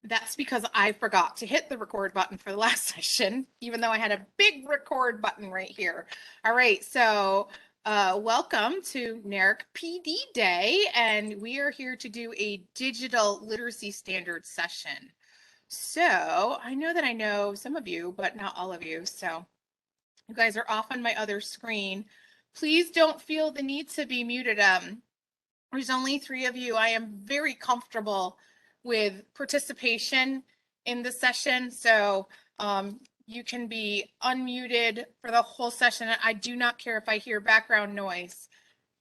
That's because I forgot to hit the record button for the last session, even though I had a big record button right here. All right, so welcome to NARIC PD Day, and we are here to do a digital literacy standards session. So I know some of you, but not all of you. So you guys are off on my other screen. Please don't feel the need to be muted. There's only 3 of you. I am very comfortable with participation in the session, so you can be unmuted for the whole session. I do not care if I hear background noise,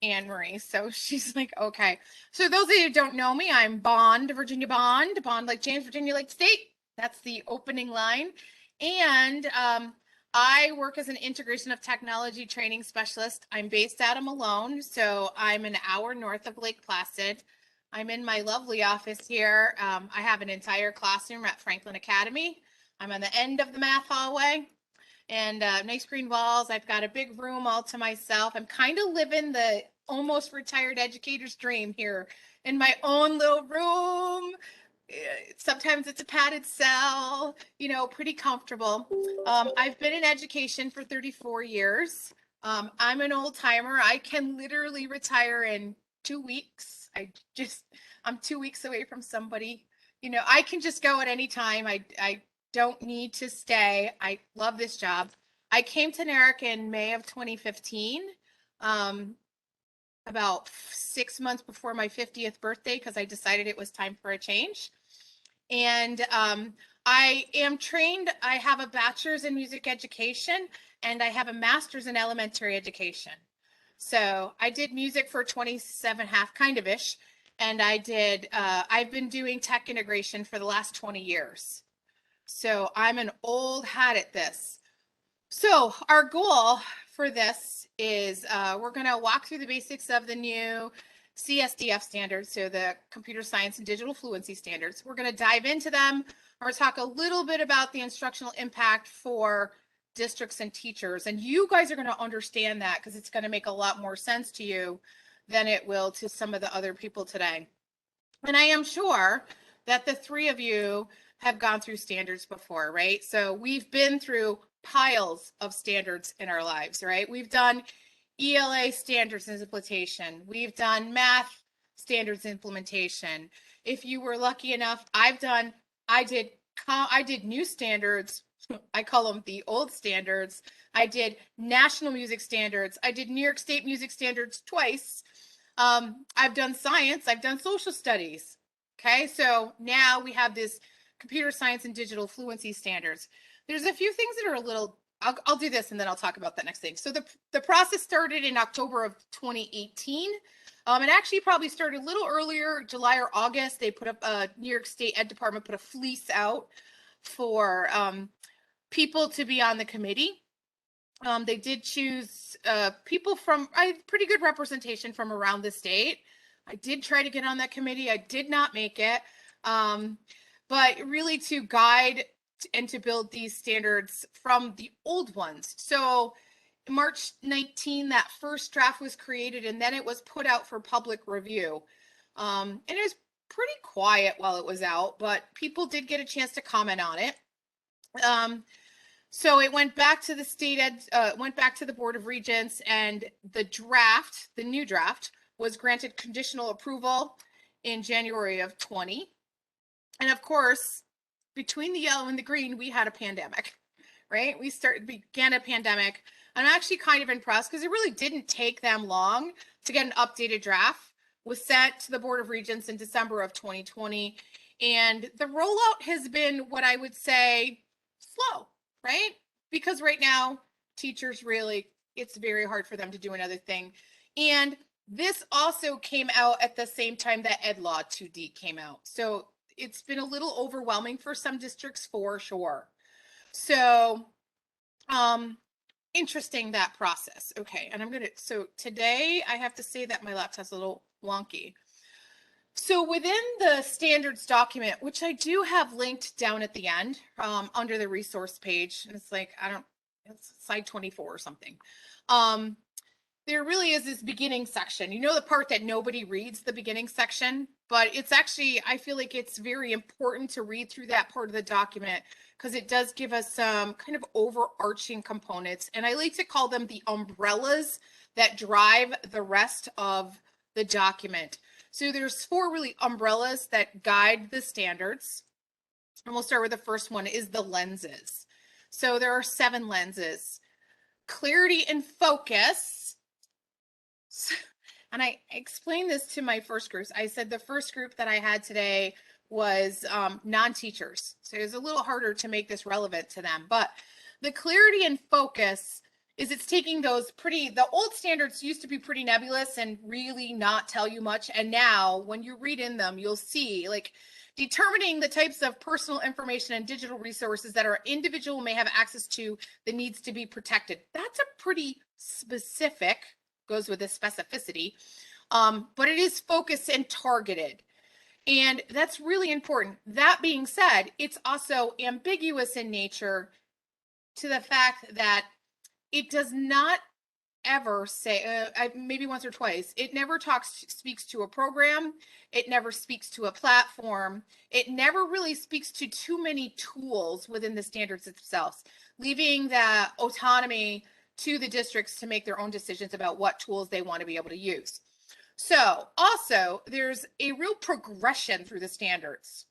Anne Marie. So she's like, okay. So those of you who don't know me, I'm Bond, Virginia Bond, Bond like James, Virginia like State. That's the opening line. And I work as an integration of technology training specialist. I'm based out of Malone, so I'm an hour north of Lake Placid. I'm in my lovely office here. I have an entire classroom at Franklin Academy. I'm on the end of the math hallway and nice green walls. I've got a big room all to myself. I'm kind of living the almost retired educator's dream here in my own little room. Sometimes it's a padded cell, pretty comfortable. I've been in education for 34 years. I'm an old timer. I can literally retire in 2 weeks. I'm 2 weeks away from somebody. I can just go at any time. I don't need to stay. I love this job. I came to NARIC in May of 2015. About 6 months before my 50th birthday, because I decided it was time for a change. And I am trained. I have a bachelor's in music education and I have a master's in elementary education. So I did music for 27 half kind of ish. And I've been doing tech integration for the last 20 years. So I'm an old hat at this. So our goal for this is we're going to walk through the basics of the new CSDF standards, so the Computer Science and Digital Fluency standards. We're going to dive into them. We're going to talk a little bit about the instructional impact for districts and teachers. And you guys are going to understand that because it's going to make a lot more sense to you than it will to some of the other people today. And I am sure that the 3 of you have gone through standards before, right? So we've been through piles of standards in our lives, right? We've done ELA standards implementation. We've done math standards implementation. If you were lucky enough, I did new standards. I call them the old standards. I did national music standards. I did New York State music standards twice. I've done science. I've done social studies. Okay, so now we have this computer science and digital fluency standards. There's a few things that are a little, I'll do this and then I'll talk about that next thing. So the process started in October of 2018. It actually probably started a little earlier, July or August. They put up, New York State Ed Department put a fleece out for people to be on the committee. They did choose people from pretty good representation from around the state. I did try to get on that committee. I did not make it. But really to guide and to build these standards from the old ones. So March 19, that first draft was created and then it was put out for public review. And it was pretty quiet while it was out, but people did get a chance to comment on it. So it went back to the state went back to the Board of Regents, and the new draft was granted conditional approval in January of 20. And of course, between the yellow and the green, we had a pandemic, right? Began a pandemic. I'm actually kind of impressed because it really didn't take them long to get an updated draft. It was sent to the Board of Regents in December of 2020. And the rollout has been what I would say slow, right? Because right now, teachers really, it's very hard for them to do another thing. And this also came out at the same time that Ed Law 2D came out. So it's been a little overwhelming for some districts for sure. So, interesting that process. Okay, and so today I have to say that my laptop's a little wonky. So within the standards document, which I do have linked down at the end, under the resource page, and it's like, it's slide 24 or something. There really is this beginning section. You know the part that nobody reads, the beginning section? but it's actually, I feel like it's very important to read through that part of the document because it does give us some kind of overarching components. And I like to call them the umbrellas that drive the rest of the document. So there's 4 really umbrellas that guide the standards. And we'll start with the first one is the lenses. So there are 7 lenses. Clarity and focus. And I explained this to my first groups. I said the first group that I had today was non-teachers. So it was a little harder to make this relevant to them. But the clarity and focus is it's taking those the old standards used to be pretty nebulous and really not tell you much. And now when you read in them, you'll see like determining the types of personal information and digital resources that our individual may have access to that needs to be protected. That's a pretty specific, goes with the specificity, but it is focused and targeted. And that's really important. That being said, it's also ambiguous in nature to the fact that it does not ever say, maybe once or twice, it never speaks to a program. It never speaks to a platform. It never really speaks to too many tools within the standards themselves, leaving that autonomy to the districts to make their own decisions about what tools they want to be able to use. So also there's a real progression through the standards.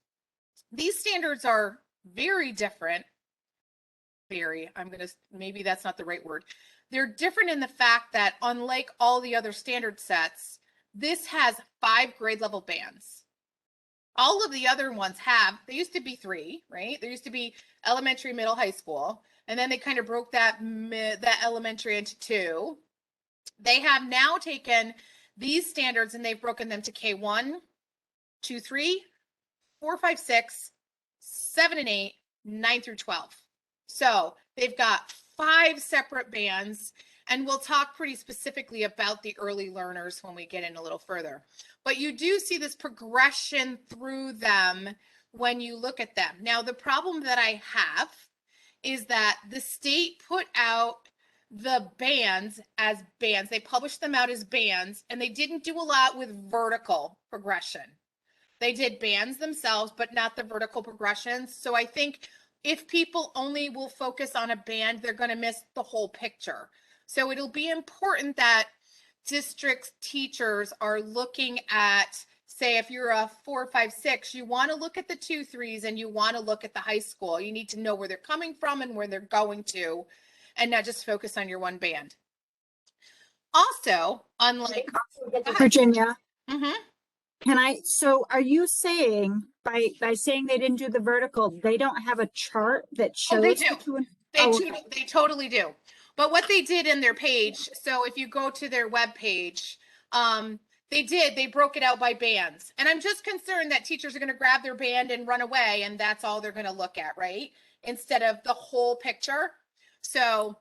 These standards are very different. Maybe that's not the right word. They're different in the fact that unlike all the other standard sets, this has 5 grade level bands. All of the other ones they used to be 3, right? There used to be elementary, middle, high school. And then they kind of broke that elementary into 2. They have now taken these standards and they've broken them to K1, 2, 3, 4, 5, 6, 7, and 8, 9 through 12. So they've got 5 separate bands, and we'll talk pretty specifically about the early learners when we get in a little further. But you do see this progression through them when you look at them. Now, the problem that I have is that the state put out the bands as bands. They published them out as bands, and they didn't do a lot with vertical progression. They did bands themselves, but not the vertical progressions. So I think if people only will focus on a band, they're going to miss the whole picture. So it'll be important that district teachers are looking at, say, if you're a 4, 5, 6, you want to look at the 2, 3s and you want to look at the high school. You need to know where they're coming from and where they're going to, and not just focus on your one band. Also, unlike Virginia, mm-hmm. So are you saying by saying they didn't do the vertical, they don't have a chart that shows? They do. They totally do. But what they did in their page, so if you go to their web page, they broke it out by bands. And I'm just concerned that teachers are going to grab their band and run away, and that's all they're going to look at, right? Instead of the whole picture. So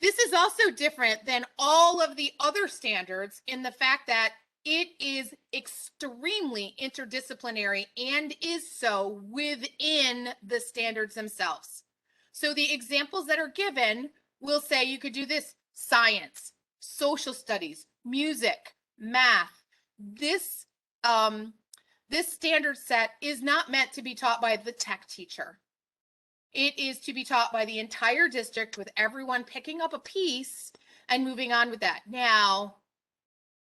this is also different than all of the other standards in the fact that it is extremely interdisciplinary and is so within the standards themselves. So the examples that are given will say you could do this: science, social studies, music, math. This standard set is not meant to be taught by the tech teacher. It is to be taught by the entire district with everyone picking up a piece and moving on with that. Now,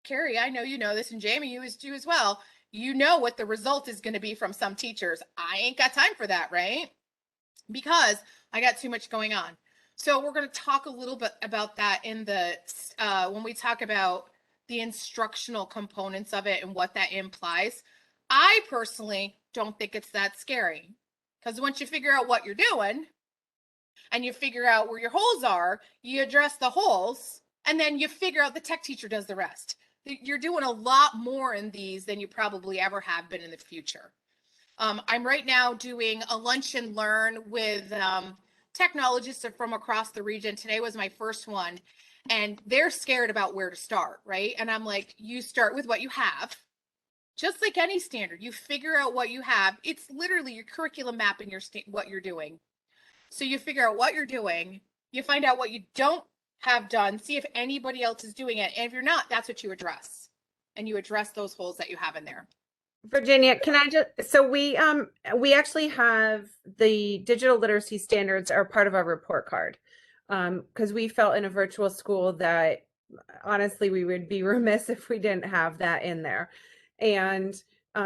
Carrie, I know you know this, and Jamie, you do as well. You know what the result is going to be from some teachers. I ain't got time for that, right? Because I got too much going on. So we're going to talk a little bit about that in the when we talk about the instructional components of it and what that implies. I personally don't think it's that scary, because once you figure out what you're doing and you figure out where your holes are, you address the holes, and then you figure out the tech teacher does the rest. You're doing a lot more in these than you probably ever have been in the future. I'm right now doing a lunch and learn with technologists from across the region. Today was my first one, and they're scared about where to start, right? And I'm like, you start with what you have. Just like any standard, you figure out what you have. It's literally your curriculum map and what you're doing. So you figure out what you're doing, you find out what you don't have done, see if anybody else is doing it. And if you're not, that's what you address. And you address those holes that you have in there. Virginia, can I just, so we actually have the digital literacy standards are part of our report card. Because we felt in a virtual school that honestly we would be remiss if we didn't have that in there. And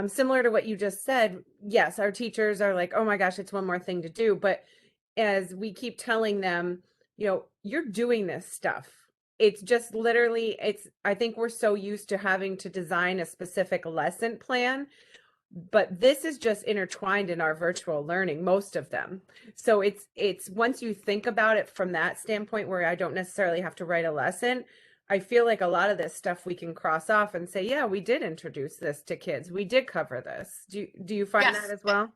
similar to what you just said, yes, our teachers are like, oh my gosh, it's one more thing to do. But as we keep telling them, you're doing this stuff. It's just literally, I think we're so used to having to design a specific lesson plan, but this is just intertwined in our virtual learning, most of them. So it's once you think about it from that standpoint, where I don't necessarily have to write a lesson, I feel like a lot of this stuff we can cross off and say, yeah, we did introduce this to kids. We did cover this. Do you find that Yes, as well?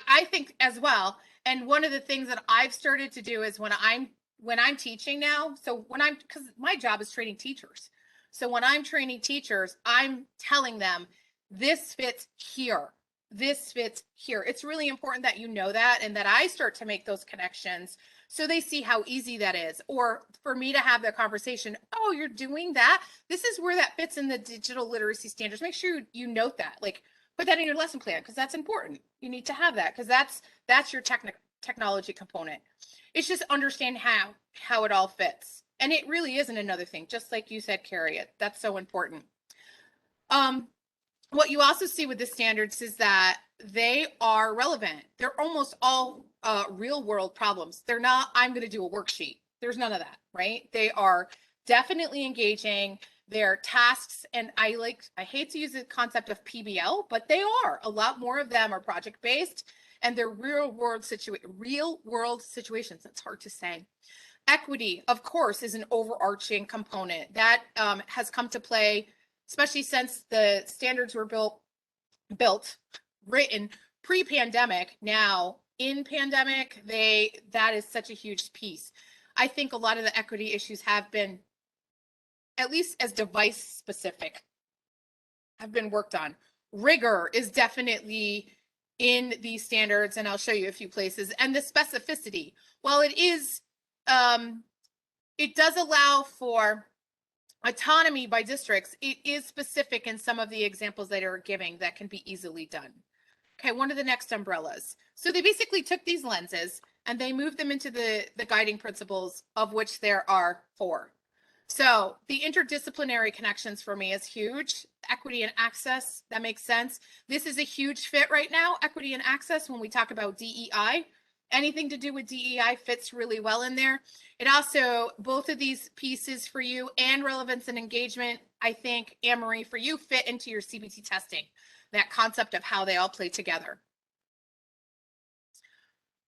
I think as well. And one of the things that I've started to do is when I'm teaching now, so because my job is training teachers. So when I'm training teachers, I'm telling them this fits here. This fits here. It's really important that you know that and that I start to make those connections so they see how easy that is. Or for me to have that conversation, oh, you're doing that. This is where that fits in the digital literacy standards. Make sure you note that. Like, put that in your lesson plan because that's important. You need to have that because that's your technology component. It's just understand how it all fits. And it really isn't another thing, just like you said, Carrie. That's so important. Um, what you also see with the standards is that they are relevant. They're almost all real world problems. They're not, I'm going to do a worksheet. There's none of that, right? They are definitely engaging. They're tasks, and I hate to use the concept of PBL, but they are. A lot more of them are project based, and they're real world situations. That's hard to say. Equity, of course, is an overarching component that has come to play, especially since the standards were written pre-pandemic. Now in pandemic, that is such a huge piece. I think a lot of the equity issues have been, at least as device specific, have been worked on. Rigor is definitely in these standards, and I'll show you a few places. And the specificity, while it does allow for autonomy by districts, it is specific in some of the examples that are giving that can be easily done. Okay, one of the next umbrellas. So they basically took these lenses and they moved them into the guiding principles, of which there are 4. So the interdisciplinary connections for me is huge. Equity and access, that makes sense. This is a huge fit right now, equity and access, when we talk about DEI. Anything to do with DEI fits really well in there. It also, both of these pieces for you and relevance and engagement, I think, Anne-Marie, for you, fit into your CBT testing, that concept of how they all play together.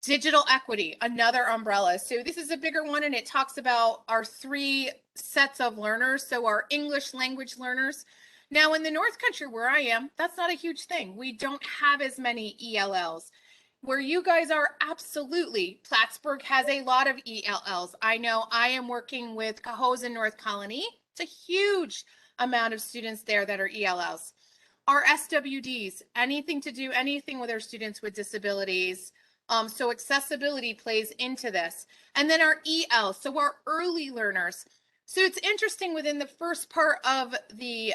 Digital equity, another umbrella. So this is a bigger one, and it talks about our 3 sets of learners. So our English language learners. Now in the North Country where I am, that's not a huge thing. We don't have as many ELLs. Where you guys are, absolutely. Plattsburgh has a lot of ELLs. I know I am working with Cohoes in North Colony. It's a huge amount of students there that are ELLs. Our SWDs, anything with our students with disabilities. So accessibility plays into this. And then our EL, so our early learners. So it's interesting within the first part of the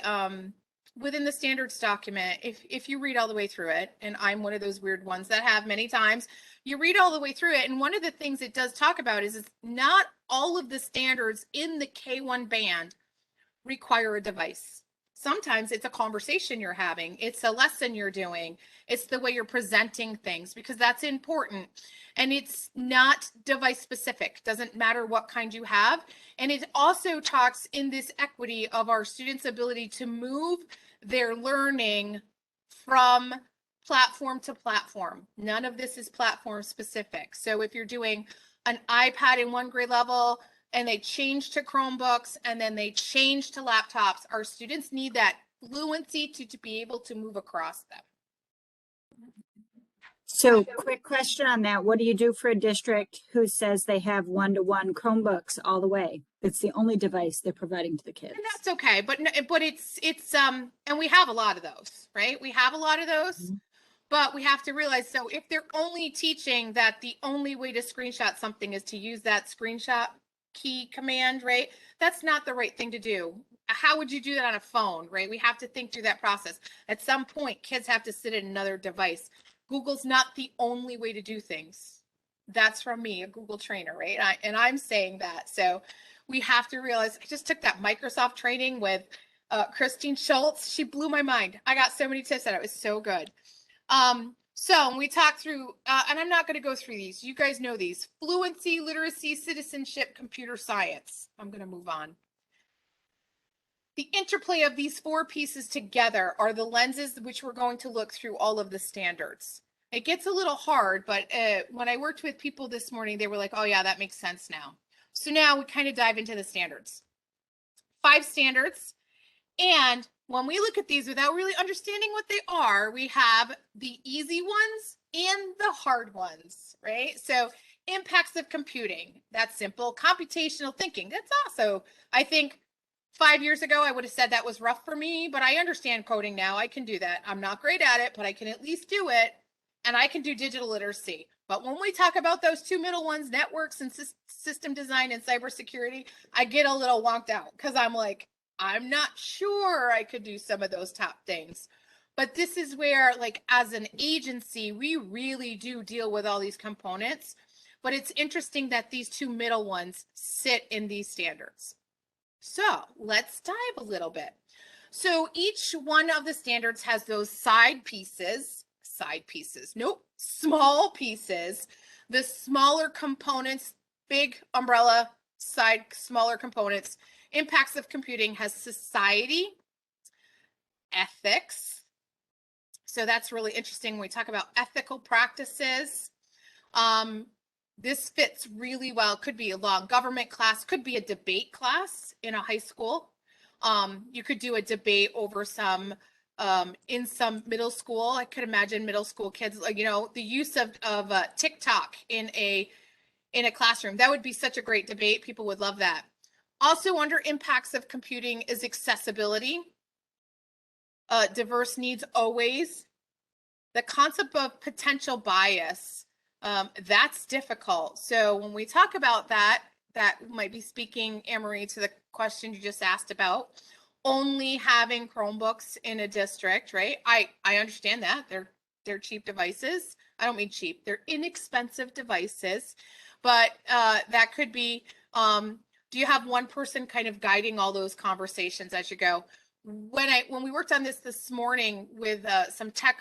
within the standards document, if you read all the way through it, and I'm one of those weird ones that have many times, you read all the way through it, and one of the things it does talk about is not all of the standards in the K1 band require a device. Sometimes it's a conversation you're having, it's a lesson you're doing, it's the way you're presenting things, because that's important. And it's not device specific, doesn't matter what kind you have. And it also talks in this equity of our students' ability to move their learning from platform to platform. None of this is platform specific. So if you're doing an iPad in one grade level, and they change to Chromebooks, and then they change to laptops, our students need that fluency to be able to move across them. So quick question on that. What do you do for a district who says they have one-to-one Chromebooks all the way? It's the only device they're providing to the kids. And that's okay, but it's and we have a lot of those, right? We have a lot of those. Mm-hmm. But we have to realize, so if they're only teaching that the only way to screenshot something is to use that screenshot key command, right? That's not the right thing to do. how would you do that on a phone, right? We have to think through that process. At some point, kids have to sit at another device. Google's not the only way to do things. That's from me, a Google trainer, right? And I'm saying that. So we have to realize, I just took that Microsoft training with Christine Schultz. She blew my mind. I got so many tips that it was so good. So we talked through, and I'm not going to go through these. You guys know these: fluency, literacy, citizenship, computer science. I'm going to move on. The interplay of these four pieces together are the lenses which we're going to look through all of the standards. It gets a little hard, but when I worked with people this morning, they were like, oh yeah, that makes sense now. So now we kind of dive into the standards. 5 standards. And when we look at these without really understanding what they are, we have the easy ones and the hard ones, right? So impacts of computing, that's simple. Computational thinking, that's also, I think 5 years ago, I would have said that was rough for me, but I understand coding now. I can do that. I'm not great at it, but I can at least do it. And I can do digital literacy. But when we talk about those 2 middle ones, networks and system design and cybersecurity, I get a little wonked out because I'm like, I'm not sure I could do some of those top things. But this is where, like, as an agency, we really do deal with all these components. But it's interesting that these 2 middle ones sit in these standards. So let's dive a little bit. So each one of the standards has those small pieces, the smaller components, big umbrella, smaller components. Impacts of computing has society, ethics. So that's really interesting when we talk about ethical practices. This fits really well. Could be a law and government class, could be a debate class in a high school. You could do a debate over some in some middle school. I could imagine middle school kids, like, you know, the use of TikTok in a classroom. That would be such a great debate. People would love that. Also, under impacts of computing is accessibility, diverse needs always, the concept of potential bias. That's difficult. So when we talk about that, that might be speaking, Anne-Marie, to the question you just asked about only having Chromebooks in a district, right? I understand that. They're cheap devices. I don't mean cheap. They're inexpensive devices. But that could be, do you have one person kind of guiding all those conversations as you go? When we worked on this morning with some tech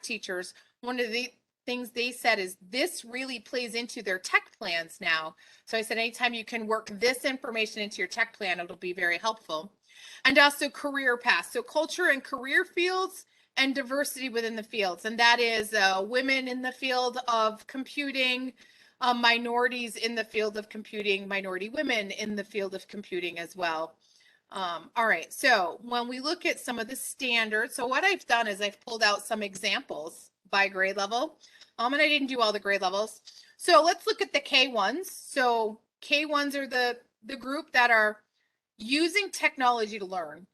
teachers, one of the things they said is this really plays into their tech plans now. So I said, anytime you can work this information into your tech plan, it'll be very helpful. And also career paths. So culture and career fields and diversity within the fields. And that is women in the field of computing, minorities in the field of computing, minority women in the field of computing as well. All right, so when we look at some of the standards, so what I've done is I've pulled out some examples by grade level, and I didn't do all the grade levels. So let's look at the K1s. So K1s are the group that are using technology to learn.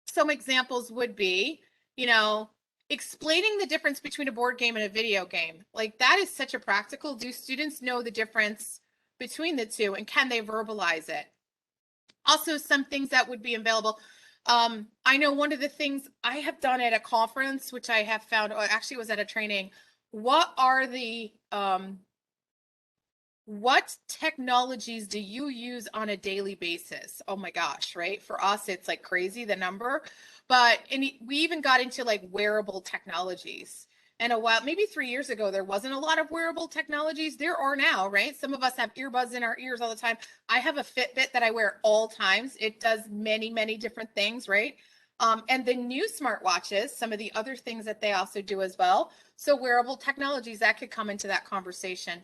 Some examples would be, you know, explaining the difference between a board game and a video game. Like, that is such a practical. Do students know the difference between the two, and can they verbalize it? Also, some things that would be available. I know one of the things I have done at a conference, which I have found, or actually was at a training, what are the, what technologies do you use on a daily basis? Oh my gosh, right? For us, it's like crazy, the number. But we even got into like wearable technologies. And a while, maybe 3 years ago, there wasn't a lot of wearable technologies. There are now, right? Some of us have earbuds in our ears all the time. I have a Fitbit that I wear all times. It does many, many different things, right? And the new smartwatches, some of the other things that they also do as well. So wearable technologies, that could come into that conversation.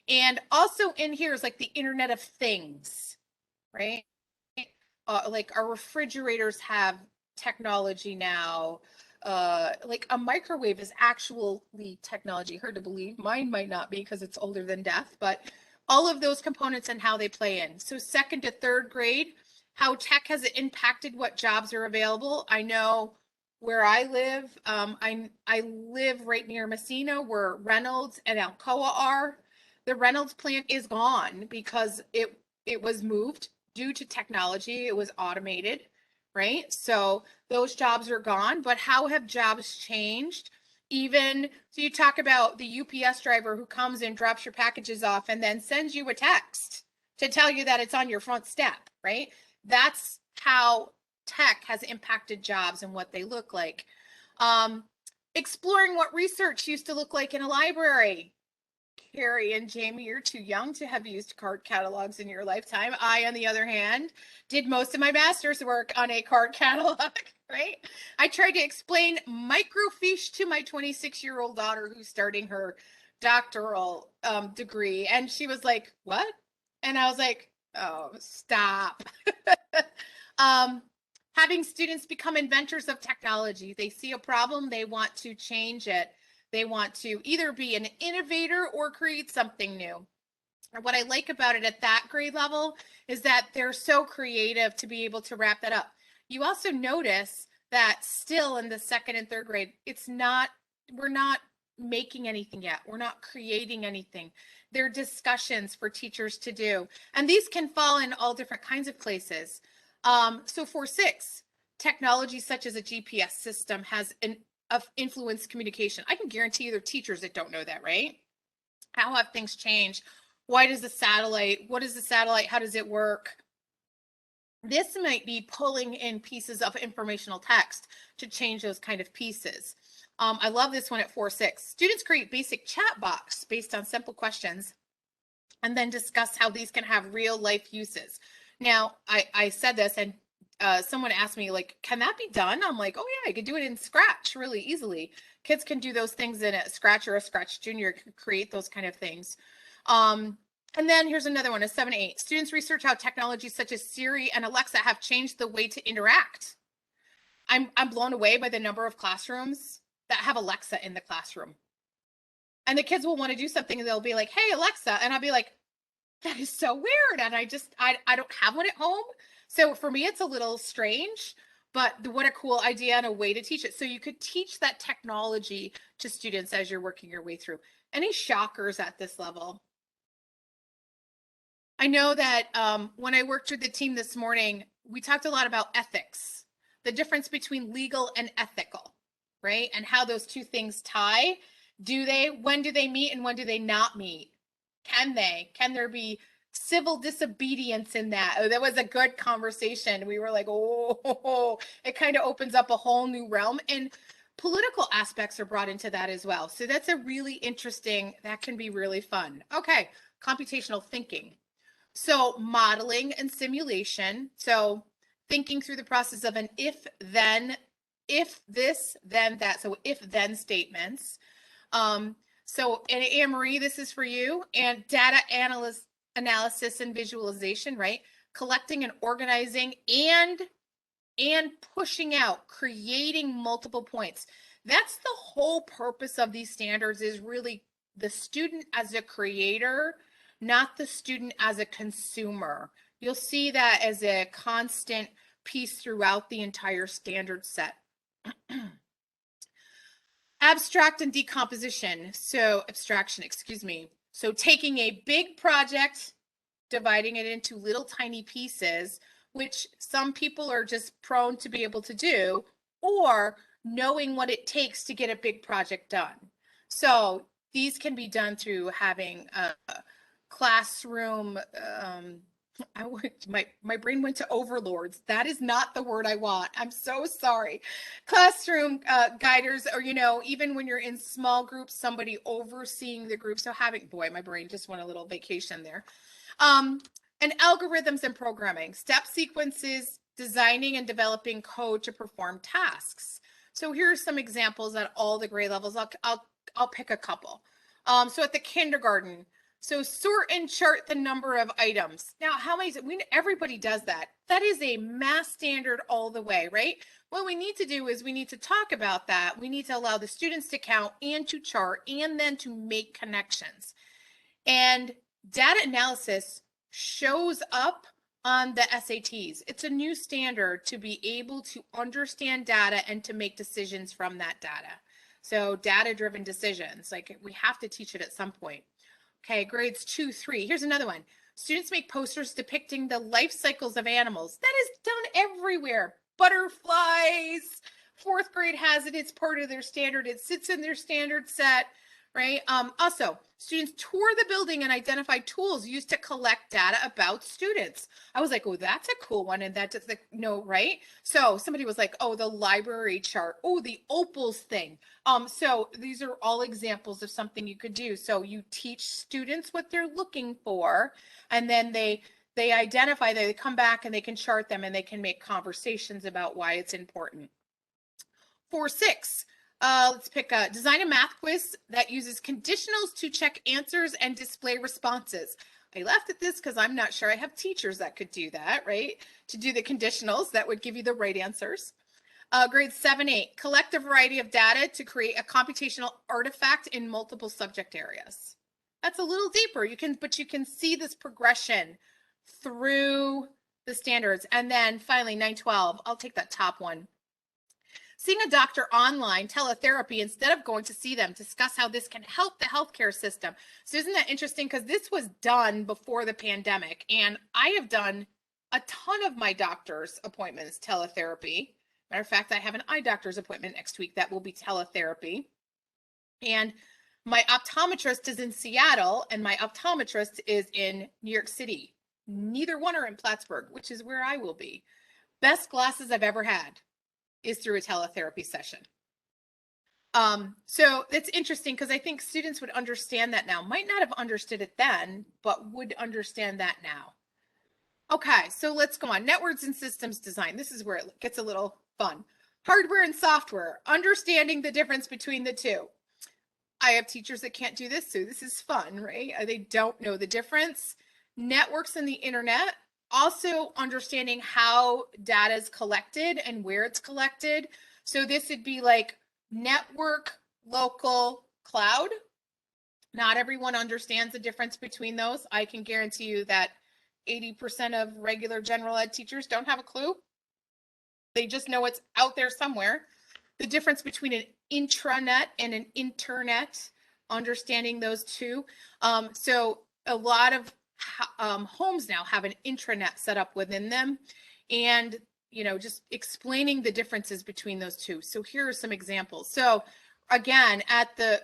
And also in here is like the Internet of Things, right? Like our refrigerators have technology now. Like a microwave is actually technology. Hard to believe. Mine might not be because it's older than death, but all of those components and how they play in. So 2nd to 3rd grade, how tech has impacted what jobs are available. I know where I live, I live right near Messina, where Reynolds and Alcoa are. The Reynolds plant is gone because it was moved due to technology. It was automated, right? So those jobs are gone, but how have jobs changed? Even, so you talk about the UPS driver who comes and drops your packages off and then sends you a text to tell you that it's on your front step, right? That's how tech has impacted jobs and what they look like. Exploring what research used to look like in a library. Carrie and Jamie, you're too young to have used card catalogs in your lifetime. I, on the other hand, did most of my master's work on a card catalog, right? I tried to explain microfiche to my 26-year-old daughter who's starting her doctoral degree. And she was like, what? And I was like, oh, stop. Having students become inventors of technology. They see a problem, they want to change it. They want to either be an innovator or create something new. And what I like about it at that grade level is that they're so creative to be able to wrap that up. You also notice that still in the second and third grade, we're not making anything yet. We're not creating anything. They're discussions for teachers to do. And these can fall in all different kinds of places. So for 6, technology such as a GPS system has of influence communication. I can guarantee you there are teachers that don't know that, right? How have things changed? What is the satellite? What is the satellite? How does it work? This might be pulling in pieces of informational text to change those kind of pieces. I love this one at 4-6. Students create basic chat box based on simple questions and then discuss how these can have real life uses. Now, I said this and someone asked me, like, can that be done? I'm like, oh yeah, I could do it in Scratch really easily. Kids can do those things in a Scratch or a Scratch Junior, create those kind of things. And then here's another one, a 7-8. Students research how technologies such as Siri and Alexa have changed the way to interact. I'm blown away by the number of classrooms that have Alexa in the classroom. And the kids will want to do something and they'll be like, hey, Alexa. And I'll be like, that is so weird. And I don't have one at home. So for me, it's a little strange, but what a cool idea and a way to teach it. So you could teach that technology to students as you're working your way through. Any shockers at this level? I know that when I worked with the team this morning, we talked a lot about ethics, the difference between legal and ethical, right? And how those two things tie. When do they meet and when do they not meet? Can there be civil disobedience in that? Oh, that was a good conversation. We were like, oh, it kind of opens up a whole new realm, and political aspects are brought into that as well. So that's a really interesting, that can be really fun. Okay, computational thinking. So modeling and simulation. So thinking through the process of an if this, then that. So if then statements. So and Anne-Marie, this is for you. And data analysis and visualization, right? Collecting and organizing and pushing out, creating multiple points. That's the whole purpose of these standards, is really the student as a creator, not the student as a consumer. You'll see that as a constant piece throughout the entire standard set. Abstract and decomposition. So abstraction, excuse me. So taking a big project, dividing it into little tiny pieces, which some people are just prone to be able to do, or knowing what it takes to get a big project done. So these can be done through having a classroom, my brain went to overlords. That is not the word I want. I'm so sorry. Classroom guiders, or, even when you're in small groups, somebody overseeing the group. So my brain just went a little vacation there. And algorithms and programming, step sequences, designing and developing code to perform tasks. So here are some examples at all the grade levels. I'll pick a couple. So at the kindergarten, so sort and chart the number of items. Now, everybody does that. That is a math standard all the way, right? What we need to do is we need to talk about that. We need to allow the students to count and to chart and then to make connections. And data analysis shows up on the SATs. It's a new standard to be able to understand data and to make decisions from that data. So data-driven decisions, like we have to teach it at some point. Okay, grades 2, 3. Here's another one. Students make posters depicting the life cycles of animals. That is done everywhere. Butterflies, fourth grade has it. It's part of their standard. It sits in their standard set, right? Also, students tour the building and identify tools used to collect data about students. I was like, oh, that's a cool one. And that does the, no, right? So somebody was like, oh, the library chart. Oh, the opals thing. So these are all examples of something you could do. So you teach students what they're looking for, and then they identify, they come back and they can chart them and they can make conversations about why it's important. 4.6, let's pick a design a math quiz that uses conditionals to check answers and display responses. I laughed at this because I'm not sure I have teachers that could do that, right? To do the conditionals that would give you the right answers. Grade 7-8, collect a variety of data to create a computational artifact in multiple subject areas. That's a little deeper. But you can see this progression through the standards. And then finally, 9-12, I'll take that top one. Seeing a doctor online, teletherapy, instead of going to see them, discuss how this can help the healthcare system. So isn't that interesting? Because this was done before the pandemic, and I have done a ton of my doctor's appointments teletherapy. Matter of fact, I have an eye doctor's appointment next week that will be teletherapy. And my optometrist is in Seattle and my optometrist is in New York City. Neither one are in Plattsburgh, which is where I will be. Best glasses I've ever had is through a teletherapy session. So it's interesting because I think students would understand that now. Might not have understood it then, but would understand that now. Okay, so let's go on. Networks and systems design. This is where it gets a little fun. Hardware and software, understanding the difference between the two. I have teachers that can't do this, so this is fun, right? They don't know the difference. Networks and the internet, also understanding how data is collected and where it's collected. So this would be like network, local, cloud. Not everyone understands the difference between those. I can guarantee you that 80% of regular general ed teachers don't have a clue. They just know it's out there somewhere. The difference between an intranet and an internet, understanding those two. So a lot of homes now have an intranet set up within them, and just explaining the differences between those two. So here are some examples. So again, at the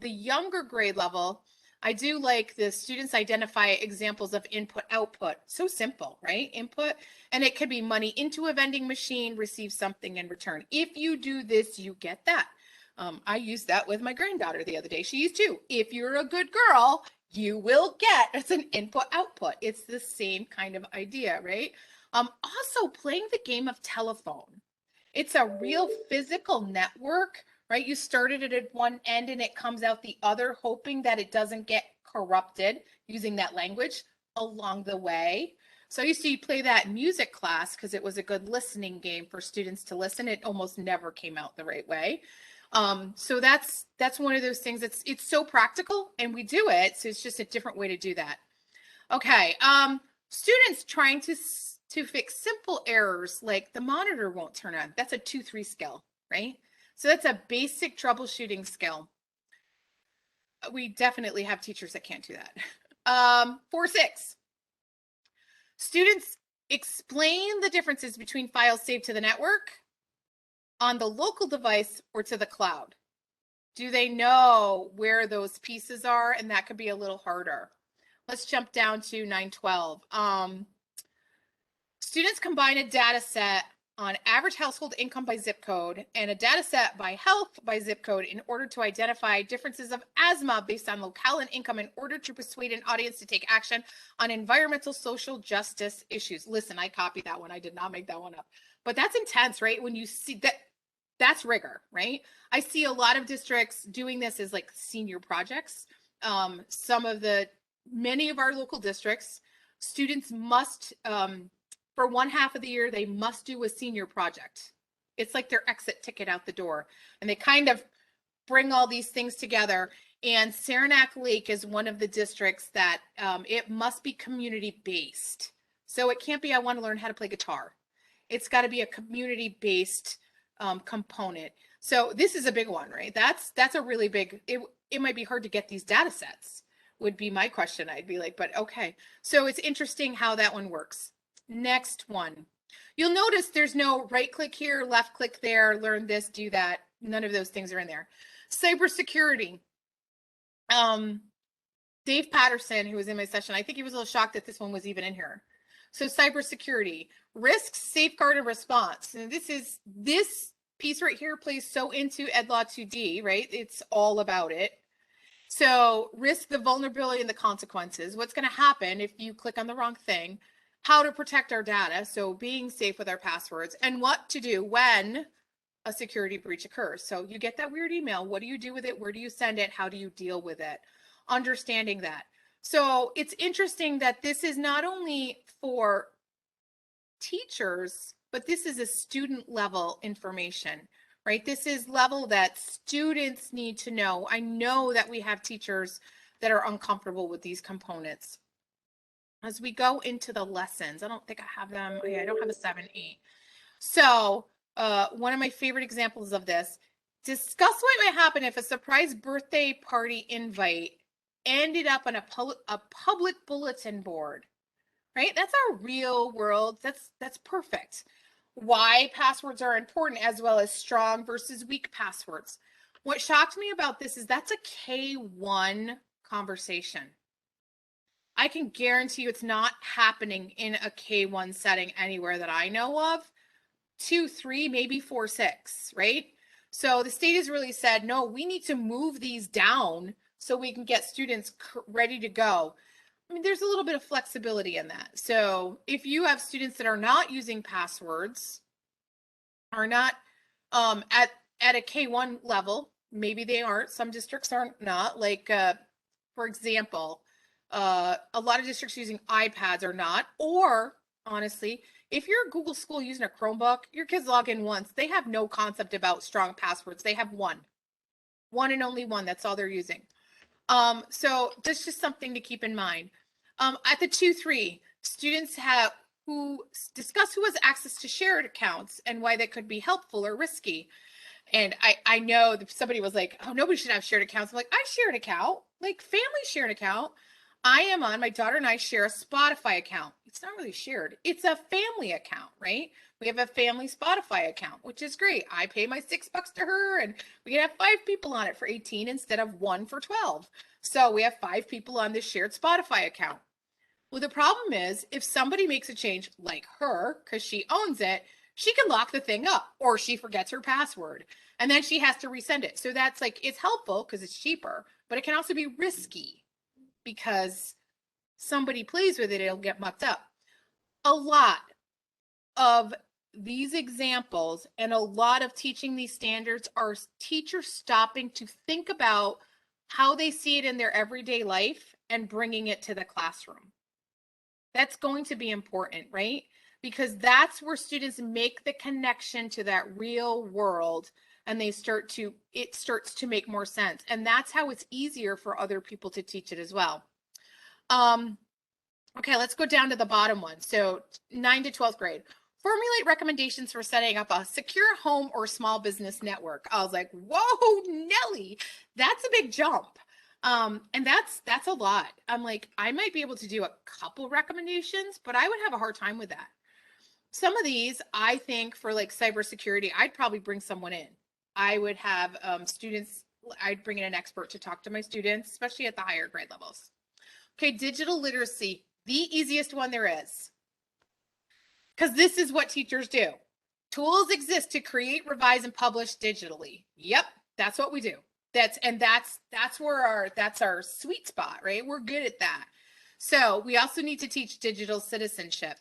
younger grade level, I do like the students identify examples of input output. So simple, right? Input, and it could be money into a vending machine, receive something in return. If you do this, you get that. I used that with my granddaughter the other day. She used to. If you're a good girl, you will get. It's an input output. It's the same kind of idea, right? Also playing the game of telephone. It's a real physical network, right? You started it at one end and it comes out the other, hoping that it doesn't get corrupted, using that language along the way. So I used to play that in music class because it was a good listening game for students to listen. It almost never came out the right way. So that's one of those things that's so practical and we do it. So it's just a different way to do that. Okay. Students trying to fix simple errors like the monitor won't turn on. That's a 2-3 skill, right? So that's a basic troubleshooting skill. We definitely have teachers that can't do that. 4.6. Students explain the differences between files saved to the network, on the local device, or to the cloud. Do they know where those pieces are? And that could be a little harder. Let's jump down to 9.12. Students combine a data set on average household income by zip code and a data set by health by zip code in order to identify differences of asthma based on locale and income in order to persuade an audience to take action on environmental social justice issues. Listen, I copied that one. I did not make that one up. But that's intense, right? When you see that, that's rigor, right? I see a lot of districts doing this as like senior projects. Many of our local districts, students must, for one half of the year, they must do a senior project. It's like their exit ticket out the door. And they kind of bring all these things together. And Saranac Lake is one of the districts that it must be community-based. So it can't be, I want to learn how to play guitar. It's got to be a community-based component. So this is a big one, right? That's a really big, it might be hard to get these data sets would be my question. I'd be like, but okay. So it's interesting how that one works. Next one. You'll notice there's no right click here, left click there, learn this, do that. None of those things are in there. Cybersecurity. Dave Patterson, who was in my session, I think he was a little shocked that this one was even in here. So cybersecurity, risks, safeguard, and response. And this piece right here plays so into Ed Law 2D, right? It's all about it. So risk, the vulnerability, and the consequences. What's going to happen if you click on the wrong thing? How to protect our data. So being safe with our passwords, and what to do when a security breach occurs. So you get that weird email. What do you do with it? Where do you send it? How do you deal with it? Understanding that. So it's interesting that this is not only for teachers, but this is a student level information, right? This is level that students need to know. I know that we have teachers that are uncomfortable with these components. As we go into the lessons, I don't think I have them. Yeah, I don't have a 7-8. So one of my favorite examples of this, discuss what might happen if a surprise birthday party invite ended up on a public bulletin board, right? That's our real world. That's perfect. Why passwords are important, as well as strong versus weak passwords. What shocked me about this is that's a K1 conversation. I can guarantee you it's not happening in a K1 setting anywhere that I know of. 2, 3, maybe 4, 6, right? So the state has really said, no, we need to move these down so we can get students ready to go. I mean, there's a little bit of flexibility in that. So if you have students that are not using passwords, are not at a K1 level, maybe they aren't. Some districts aren't not. Like, for example, a lot of districts using iPads are not. Or honestly, if you're a Google school using a Chromebook, your kids log in once. They have no concept about strong passwords. They have one and only one. That's all they're using. So that's just something to keep in mind. At the 2-3, students who discuss who has access to shared accounts and why that could be helpful or risky. And I know that somebody was like, oh, nobody should have shared accounts. I'm like, I share an account, like family share an account. My daughter and I share a Spotify account. It's not really shared. It's a family account, right? We have a family Spotify account, which is great. I pay my $6 to her, and we can have 5 people on it for 18 instead of 1 for 12. So we have 5 people on this shared Spotify account. Well, the problem is if somebody makes a change like her, because she owns it, she can lock the thing up, or she forgets her password and then she has to resend it. So that's like, it's helpful because it's cheaper, but it can also be risky because somebody plays with it, it'll get mucked up. A lot of these examples and a lot of teaching these standards are teachers stopping to think about how they see it in their everyday life and bringing it to the classroom. That's going to be important, right? Because that's where students make the connection to that real world, and it starts to make more sense. And that's how it's easier for other people to teach it as well. Okay, let's go down to the bottom one. So 9 to 12th grade. Formulate recommendations for setting up a secure home or small business network. I was like, whoa, Nelly, that's a big jump. And that's a lot. I'm like, I might be able to do a couple recommendations, but I would have a hard time with that. Some of these, I think for like cybersecurity, I'd probably bring someone in. I would have students, I'd bring in an expert to talk to my students, especially at the higher grade levels. Okay, digital literacy, the easiest one there is. Because this is what teachers do. Tools exist to create, revise, and publish digitally. Yep, that's what we do. That's where that's our sweet spot, right? We're good at that. So we also need to teach digital citizenship.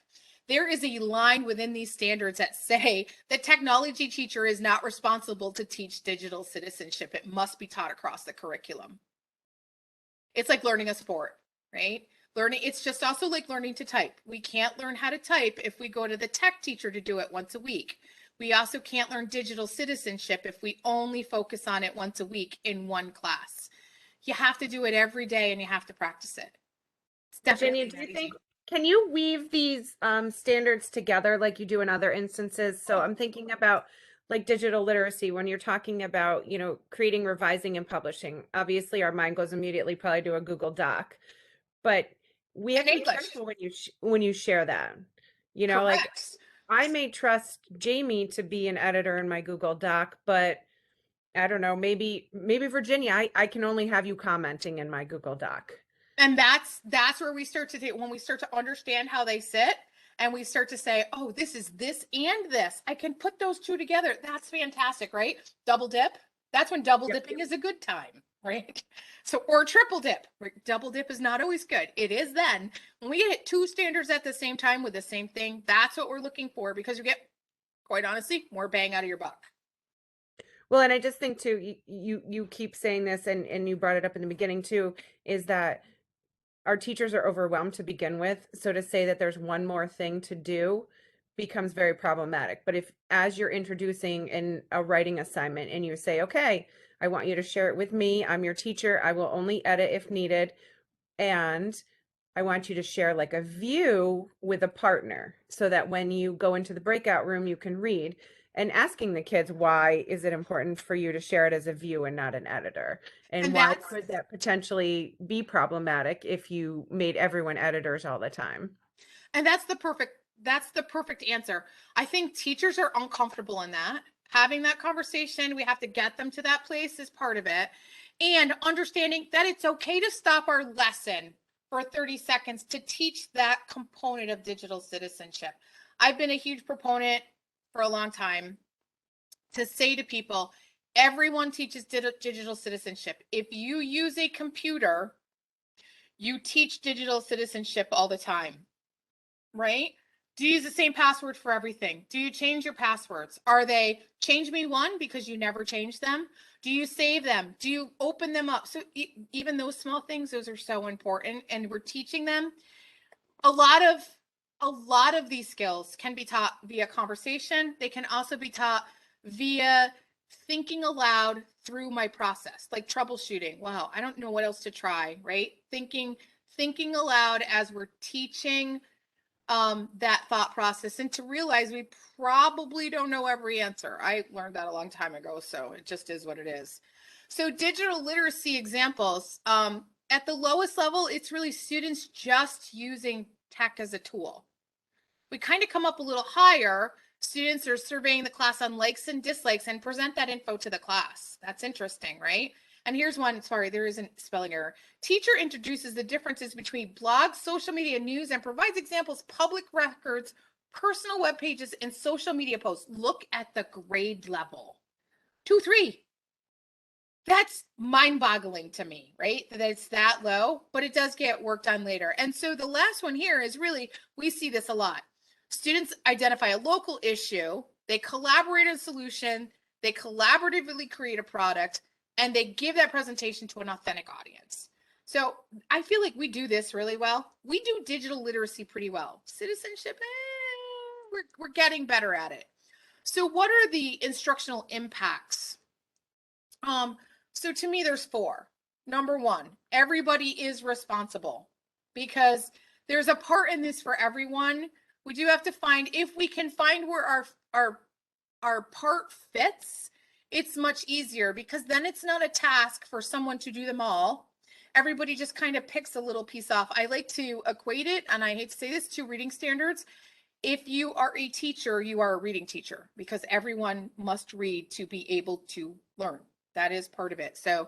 There is a line within these standards that say the technology teacher is not responsible to teach digital citizenship. It must be taught across the curriculum. It's like learning a sport, right? It's just also like learning to type. We can't learn how to type if we go to the tech teacher to do it once a week. We also can't learn digital citizenship if we only focus on it once a week in one class. You have to do it every day and you have to practice it. It's definitely Virginia, do you think, can you weave these standards together like you do in other instances? So I'm thinking about like digital literacy, when you're talking about, creating, revising, and publishing, obviously our mind goes immediately probably to a Google Doc, but we have And to be English. careful when you share that. Like Correct. I may trust Jamie to be an editor in my Google Doc, but I don't know, maybe Virginia, I can only have you commenting in my Google Doc. And that's where we start to take, when we start to understand how they sit and we start to say, oh, this is this and this. I can put those two together. That's fantastic, right? Double dip. That's when double Yep. dipping is a good time, right? So, or triple dip. Double dip is not always good. It is then. When we hit two standards at the same time with the same thing, that's what we're looking for, because you get, quite honestly, more bang out of your buck. Well, and I just think too, you keep saying this, and you brought it up in the beginning too, is that our teachers are overwhelmed to begin with. So to say that there's one more thing to do becomes very problematic. But if, as you're introducing in a writing assignment, and you say, okay, I want you to share it with me. I'm your teacher. I will only edit if needed. And I want you to share like a view with a partner so that when you go into the breakout room, you can read, and asking the kids, why is it important for you to share it as a view and not an editor? And And why that's could that potentially be problematic if you made everyone editors all the time? And that's the perfect answer. I think teachers are uncomfortable in that. Having that conversation, we have to get them to that place is part of it. And understanding that it's okay to stop our lesson for 30 seconds to teach that component of digital citizenship. I've been a huge proponent for a long time to say to people, everyone teaches digital citizenship. If you use a computer, you teach digital citizenship all the time, right? Do you use the same password for everything? Do you change your passwords? Are they change me one because you never change them? Do you save them? Do you open them up? So even those small things, those are so important, and we're teaching them. A lot of these skills can be taught via conversation. They can also be taught via thinking aloud through my process, like troubleshooting. Wow, I don't know what else to try, right? Thinking aloud as we're teaching that thought process, and to realize we probably don't know every answer. I learned that a long time ago, so it just is what it is. So digital literacy examples, at the lowest level, it's really students just using tech as a tool. We kind of come up a little higher. Students are surveying the class on likes and dislikes and present that info to the class. That's interesting, right? And here's one, sorry, there is a spelling error. Teacher introduces the differences between blogs, social media news, and provides examples, public records, personal web pages, and social media posts. Look at the grade level. 2, 3. That's mind-boggling to me, right? That it's that low, but it does get work done later. And so the last one here is really, we see this a lot. Students identify a local issue, they collaborate on a solution, they collaboratively create a product, and they give that presentation to an authentic audience. So I feel like we do this really well. We do digital literacy pretty well. Citizenship, we're getting better at it. So what are the instructional impacts? So to me, there's 4. Number 1, everybody is responsible, because there's a part in this for everyone. We do have to find, if we can find where our part fits, it's much easier, because then it's not a task for someone to do them all. Everybody just kind of picks a little piece off. I like to equate it, and I hate to say this, to reading standards. If you are a teacher, you are a reading teacher, because everyone must read to be able to learn. That is part of it. So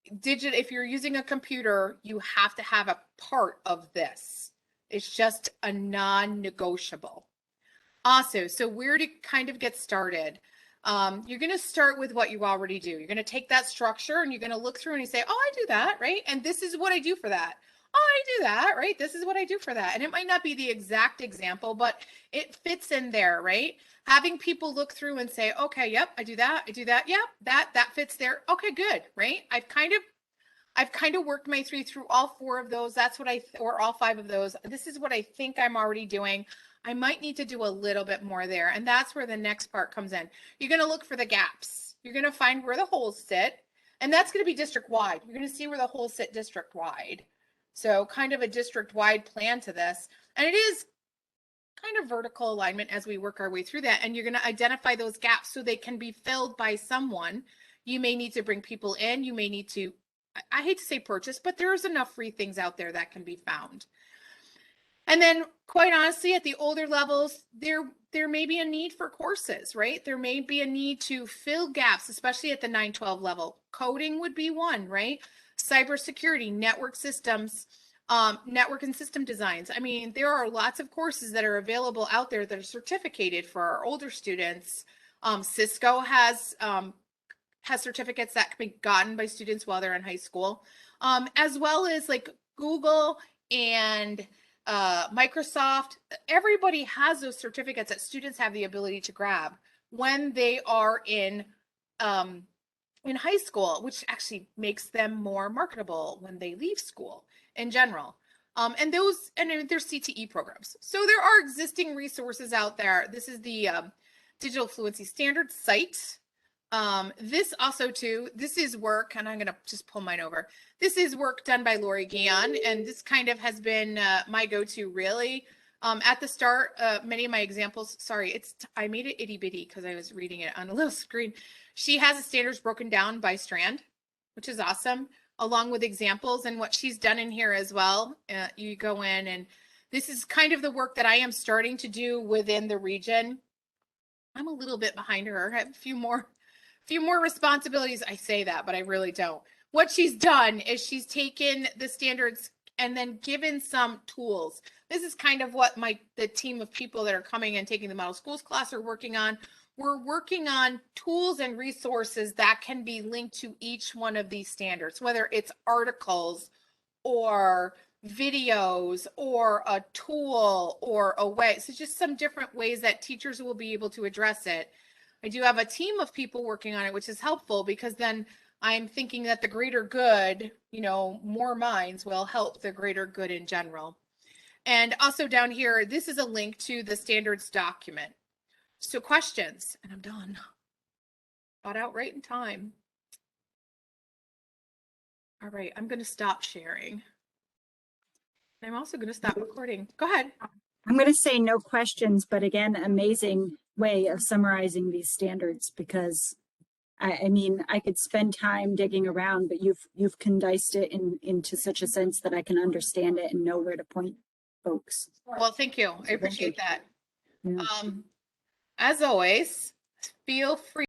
if you're using a computer, you have to have a part of this. It's just a non-negotiable. Also, so where to kind of get started? You're going to start with what you already do. You're going to take that structure and you're going to look through and you say, oh, I do that, right? And this is what I do for that. Oh, I do that, right? This is what I do for that. And it might not be the exact example, but it fits in there, right? Having people look through and say, okay, yep, I do that. Yep, that fits there. Okay, good, right? I've kind of worked my way through all 4 of those. That's what or all 5 of those. This is what I think I'm already doing. I might need to do a little bit more there. And that's where the next part comes in. You're going to look for the gaps. You're going to find where the holes sit. And that's going to be district wide. You're going to see where the holes sit district wide. So kind of a district wide plan to this. And it is kind of vertical alignment as we work our way through that. And you're going to identify those gaps so they can be filled by someone. You may need to bring people in. You may need to, I hate to say purchase, but there's enough free things out there that can be found. And then quite honestly, at the older levels, there may be a need for courses, right? There may be a need to fill gaps, especially at the 9-12 level. Coding would be one, right? Cybersecurity, network systems, network and system designs. I mean, there are lots of courses that are available out there that are certificated for our older students. Cisco has certificates that can be gotten by students while they're in high school, as well as like Google and Microsoft. Everybody has those certificates that students have the ability to grab when they are in high school, which actually makes them more marketable when they leave school in general. And there's CTE programs. So there are existing resources out there. This is the Digital Fluency Standards site. This also too, this is work, and I'm going to just pull mine over. This is work done by Lori Guion, and this kind of has been my go-to really. At the start, many of my examples, sorry, I made it itty bitty because I was reading it on a little screen. She has the standards broken down by strand, which is awesome, along with examples and what she's done in here as well. You go in, and this is kind of the work that I am starting to do within the region. I'm a little bit behind her. I have a few more responsibilities. I say that, but I really don't. What she's done is she's taken the standards and then given some tools. This is kind of what the team of people that are coming and taking the model schools class are working on. We're working on tools and resources that can be linked to each one of these standards, whether it's articles or videos or a tool or a way. So just some different ways that teachers will be able to address it. I do have a team of people working on it, which is helpful because then I'm thinking that the greater good, more minds will help the greater good in general. And also down here, this is a link to the standards document. So questions, and I'm done. Got out right in time. All right, I'm going to stop sharing. I'm also going to stop recording. Go ahead. I'm going to say no questions, but again, amazing way of summarizing these standards, because I mean, I could spend time digging around, but you've condensed it into such a sense that I can understand it and know where to point folks. Well, thank you. I appreciate that. Yeah. As always, feel free